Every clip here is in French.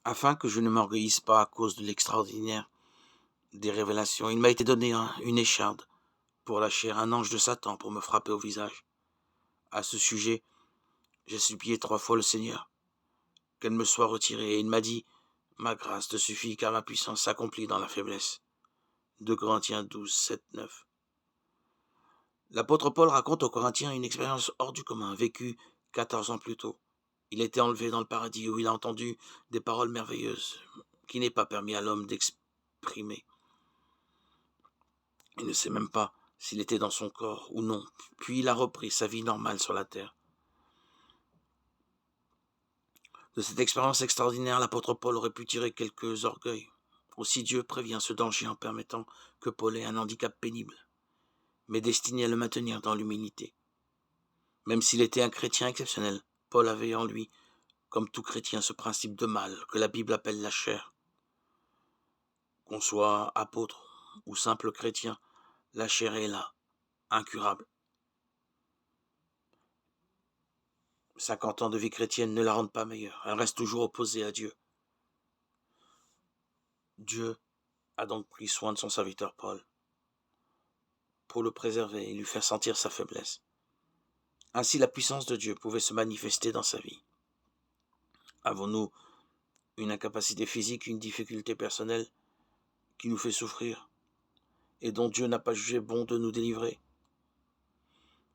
Afin que je ne m'orgueillisse pas à cause de l'extraordinaire des révélations, il m'a été donné une écharde pour la chair, un ange de Satan pour me frapper au visage. À ce sujet, j'ai supplié 3 fois le Seigneur qu'elle me soit retirée, et il m'a dit: ma grâce te suffit, car ma puissance s'accomplit dans la faiblesse. 2 Corinthiens 12, 7, 9. L'apôtre Paul raconte aux Corinthiens une expérience hors du commun, vécue 14 ans plus tôt. Il était enlevé dans le paradis, où il a entendu des paroles merveilleuses qui n'est pas permis à l'homme d'exprimer. Il ne sait même pas s'il était dans son corps ou non. Puis il a repris sa vie normale sur la terre. De cette expérience extraordinaire, l'apôtre Paul aurait pu tirer quelques orgueils. Aussi Dieu prévient ce danger en permettant que Paul ait un handicap pénible, mais destiné à le maintenir dans l'humilité. Même s'il était un chrétien exceptionnel, Paul avait en lui, comme tout chrétien, ce principe de mal que la Bible appelle la chair. Qu'on soit apôtre ou simple chrétien, la chair est là, incurable. 50 ans de vie chrétienne ne la rendent pas meilleure, elle reste toujours opposée à Dieu. Dieu a donc pris soin de son serviteur Paul pour le préserver et lui faire sentir sa faiblesse. Ainsi, la puissance de Dieu pouvait se manifester dans sa vie. Avons-nous une incapacité physique, une difficulté personnelle qui nous fait souffrir et dont Dieu n'a pas jugé bon de nous délivrer?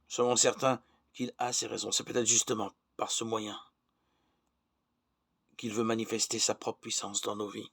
Soyons certains qu'il a ses raisons. C'est peut-être justement par ce moyen qu'il veut manifester sa propre puissance dans nos vies.